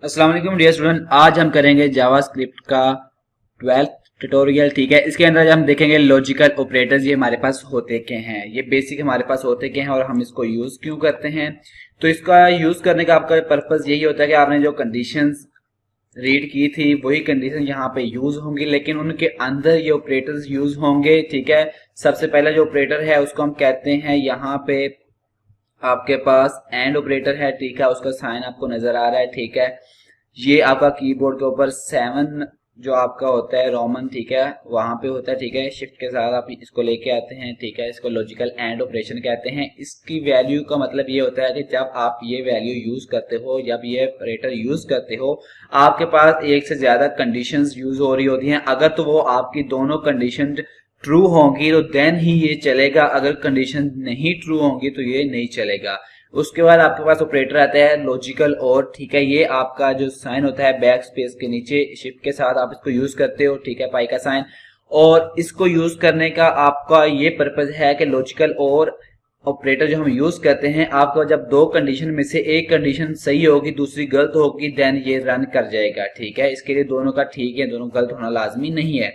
अस्सलाम वालेकुम dear student. आज हम करेंगे जावास्क्रिप्ट का 12th ट्यूटोरियल। ठीक है, इसके अंदर हम देखेंगे लॉजिकल ऑपरेटर्स ये हमारे पास होते क्या हैं, ये बेसिक हमारे पास होते क्या हैं और हम इसको यूज क्यों करते हैं। तो इसका यूज करने का आपका पर्पस यही होता है कि आपने जो कंडीशंस रीड की थी वही कंडीशन यहाँ पे यूज होंगी, लेकिन उनके अंदर ये ऑपरेटर्स यूज होंगे। ठीक है, सबसे पहला जो ऑपरेटर है उसको हम कहते हैं, यहाँ पे आपके पास एंड ऑपरेटर है। ठीक है, उसका साइन आपको नजर आ रहा है। ठीक है, ये आपका कीबोर्ड के ऊपर 7 जो आपका होता है रोमन, ठीक है, वहां पे होता है। ठीक है, शिफ्ट के साथ आप इसको लेके आते हैं। ठीक है, इसको लॉजिकल एंड ऑपरेशन कहते हैं। इसकी वैल्यू का मतलब ये होता है कि जब आप ये वैल्यू यूज करते हो, जब ये ऑपरेटर यूज करते हो, आपके पास एक से ज्यादा कंडीशंस यूज हो रही होती हैं। अगर तो वो आपकी दोनों कंडीशन ट्रू होंगी तो देन ही ये चलेगा, अगर कंडीशन नहीं ट्रू होंगी तो ये नहीं चलेगा। उसके बाद आपके पास ऑपरेटर आता है लॉजिकल और। ठीक है, ये आपका जो साइन होता है बैक स्पेस के नीचे शिफ्ट के साथ आप इसको यूज करते हो। ठीक है, पाई का साइन। और इसको यूज करने का आपका ये पर्पज है कि लॉजिकल और ऑपरेटर जो हम यूज करते हैं, आपको जब दो कंडीशन में से एक कंडीशन सही होगी दूसरी गलत होगी देन ये रन कर जाएगा। ठीक है, इसके लिए दोनों का ठीक है, दोनों गलत होना लाजमी नहीं है।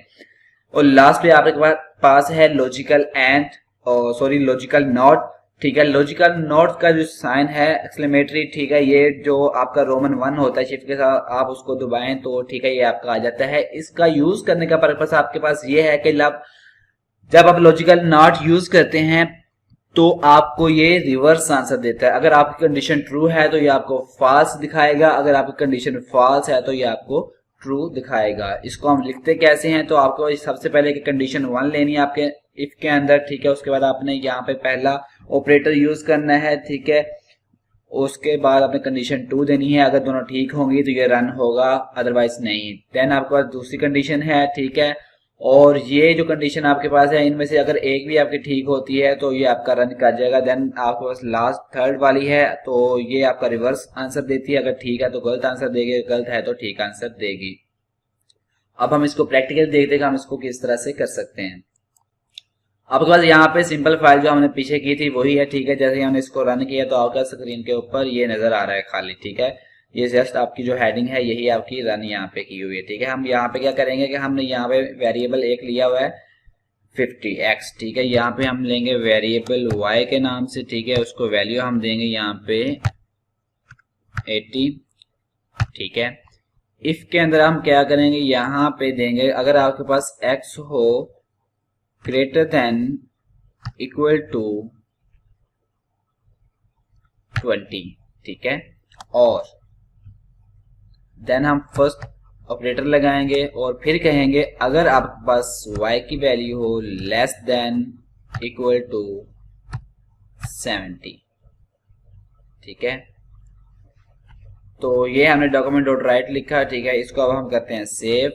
और लास्ट पे आपके पास है लॉजिकल एंड और सॉरी लॉजिकल नॉट। ठीक है, लॉजिकल नॉट का जो साइन है एक्सक्लेमेटरी, ठीक है, ये जो आपका रोमन 1 होता है शिफ्ट के साथ आप उसको दबाएं तो ठीक है ये आपका आ जाता है। इसका यूज करने का पर्पस आपके पास ये है कि जब आप लॉजिकल नॉट यूज करते हैं तो आपको ये रिवर्स आंसर देता है। अगर आपकी कंडीशन ट्रू है तो ये आपको फॉल्स दिखाएगा, अगर आपकी कंडीशन फॉल्स है तो ये आपको ट्रू दिखाएगा। इसको हम लिखते कैसे हैं, तो आपको सबसे पहले कंडीशन 1 लेनी है आपके इफ के अंदर। ठीक है, उसके बाद आपने यहाँ पे पहला ऑपरेटर यूज करना है। ठीक है, उसके बाद आपने कंडीशन 2 देनी है, अगर दोनों ठीक होंगी तो ये रन होगा, अदरवाइज नहीं। देन आपके पास दूसरी कंडीशन है। ठीक है, और ये जो कंडीशन आपके पास है इनमें से अगर एक भी आपकी ठीक होती है तो ये आपका रन कर जाएगा। देन आपके पास लास्ट थर्ड वाली है तो ये आपका रिवर्स आंसर देती है, अगर ठीक है तो गलत आंसर देगी, गलत है तो ठीक आंसर देगी। अब हम इसको प्रैक्टिकल देखते हैं कि हम इसको किस तरह से कर सकते हैं। आपके पास यहाँ पे सिंपल फाइल जो हमने पीछे की थी वही है। ठीक है, जैसे हमने इसको रन किया तो आपका स्क्रीन के ऊपर ये नजर आ रहा है खाली। ठीक है, ये जस्ट आपकी जो हेडिंग है यही आपकी रन यहाँ पे की हुई है। ठीक है, हम यहाँ पे क्या करेंगे कि हमने यहाँ पे वेरिएबल एक लिया हुआ है 50x। ठीक है, यहाँ पे हम लेंगे वेरिएबल y के नाम से। ठीक है, उसको वैल्यू हम देंगे यहाँ पे 80। ठीक है, इफ के अंदर हम क्या करेंगे, यहाँ पे देंगे अगर आपके पास x हो ग्रेटर देन इक्वल टू 20। ठीक है, और देन हम फर्स्ट ऑपरेटर लगाएंगे और फिर कहेंगे अगर आपके पास y की वैल्यू हो लेस देन इक्वल टू 70। ठीक है, तो ये हमने डॉक्यूमेंट डॉट राइट लिखा। ठीक है, इसको अब हम करते हैं सेव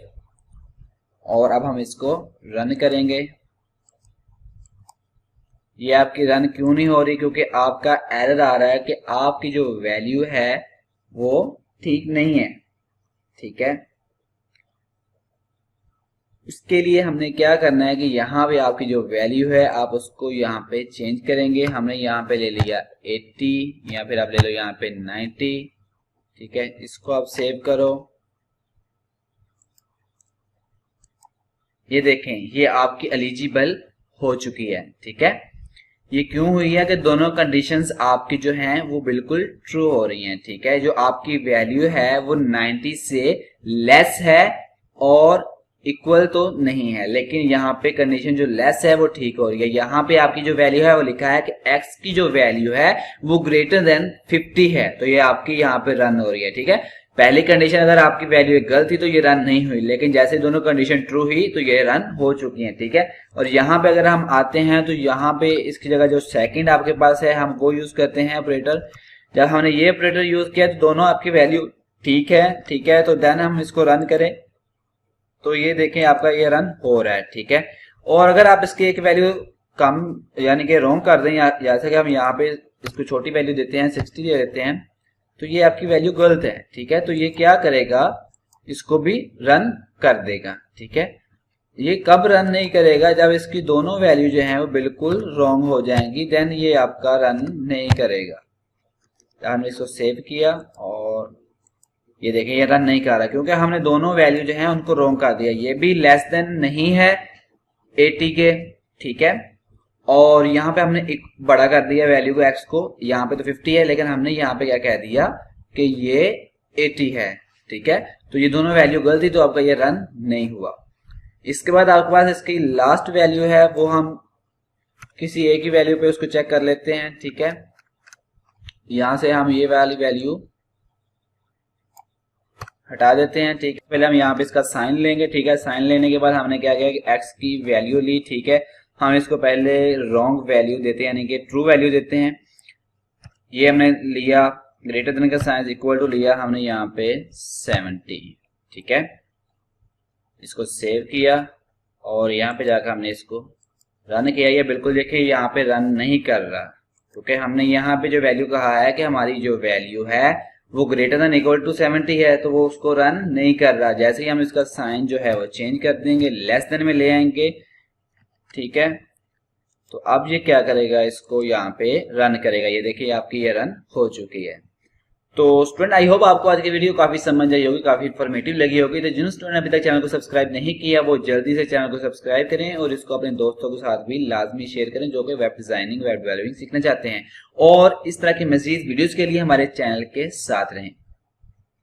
और अब हम इसको रन करेंगे। ये आपकी रन क्यों नहीं हो रही, क्योंकि आपका एरर आ रहा है कि आपकी जो वैल्यू है वो ठीक नहीं है। ठीक है, इसके लिए हमने क्या करना है कि यहाँ पे आपकी जो वैल्यू है आप उसको यहाँ पे चेंज करेंगे। हमने यहाँ पे ले लिया 80 या फिर आप ले लो यहाँ पे 90। ठीक है, इसको आप सेव करो। ये देखें ये आपकी एलिजिबल हो चुकी है। ठीक है, ये क्यों हुई है कि दोनों कंडीशंस आपकी जो हैं वो बिल्कुल ट्रू हो रही हैं। ठीक है, जो आपकी वैल्यू है वो 90 से लेस है और इक्वल तो नहीं है, लेकिन यहाँ पे कंडीशन जो लेस है वो ठीक हो रही है। यहाँ पे आपकी जो वैल्यू है वो लिखा है कि x की जो वैल्यू है वो ग्रेटर देन 50 है, तो ये आपकी यहाँ पे रन हो रही है। ठीक है, पहली कंडीशन अगर आपकी वैल्यू गलत थी तो ये रन नहीं हुई, लेकिन जैसे दोनों कंडीशन ट्रू हुई तो ये रन हो चुकी हैं। ठीक है, और यहाँ पे अगर हम आते हैं तो यहाँ पे इसकी जगह जो सेकंड आपके पास है हम वो यूज करते हैं ऑपरेटर। जब हमने ये ऑपरेटर यूज किया तो दोनों आपकी वैल्यू ठीक है। ठीक है, तो देन हम इसको रन करें तो ये देखें आपका ये रन हो रहा है। ठीक है, और अगर आप इसकी एक वैल्यू कम यानी कि रॉन्ग कर दें, जैसे कि हम यहाँ पे इसको छोटी वैल्यू देते हैं 60 दे देते हैं, तो ये आपकी वैल्यू गलत है। ठीक है, तो ये क्या करेगा, इसको भी रन कर देगा। ठीक है, ये कब रन नहीं करेगा, जब इसकी दोनों वैल्यू जो है वो बिल्कुल रॉन्ग हो जाएंगी, देन ये आपका रन नहीं करेगा। हमने इसको सेव किया और ये देखिए ये रन नहीं कर रहा क्योंकि हमने दोनों वैल्यू जो है उनको रॉन्ग कर दिया। ये भी लेस देन नहीं है 80 के, ठीक है, और यहाँ पे हमने एक बड़ा कर दिया वैल्यू को x को, यहाँ पे तो 50 है लेकिन हमने यहाँ पे क्या कह दिया कि ये 80 है, ठीक है। तो ये दोनों वैल्यू गलती, तो आपका ये रन नहीं हुआ। इसके बाद आपके पास इसकी लास्ट वैल्यू है, वो हम किसी एक ही वैल्यू पे उसको चेक कर लेते हैं, ठीक है। यहां से हम ये वाली वैल्यू हटा देते हैं, ठीक है। पहले हम यहाँ पे इसका साइन लेंगे, ठीक है। साइन लेने के बाद हमने क्या किया कि x की वैल्यू ली, ठीक है। हम इसको पहले रॉन्ग वैल्यू देते हैं, यानी कि ट्रू वैल्यू देते हैं। ये हमने लिया ग्रेटर देन का साइन इक्वल टू लिया हमने यहाँ पे 70, ठीक है। इसको सेव किया और यहाँ पे जाकर हमने इसको रन किया। ये बिल्कुल देखिए यहाँ पे रन नहीं कर रहा क्योंकि हमने यहाँ पे जो वैल्यू कहा है कि हमारी जो वैल्यू है वो ग्रेटर देन इक्वल टू 70 है, तो वो उसको रन नहीं कर रहा। जैसे ही हम इसका साइन जो है वो चेंज कर देंगे, लेस देन में ले आएंगे, ठीक है, तो अब ये क्या करेगा, इसको यहाँ पे रन करेगा। ये देखिए आपकी ये रन हो चुकी है। तो स्टूडेंट आई होप आपको आज की वीडियो काफी समझ आई होगी, काफी इन्फॉर्मेटिव लगी होगी। तो जिन स्टूडेंट अभी तक चैनल को सब्सक्राइब नहीं किया वो जल्दी से चैनल को सब्सक्राइब करें और इसको अपने दोस्तों के साथ भी लाजमी शेयर करें जो कि वेब डिजाइनिंग, वेब डेवलपिंग सीखना चाहते हैं। और इस तरह की मजीद वीडियोस के लिए हमारे चैनल के साथ रहें।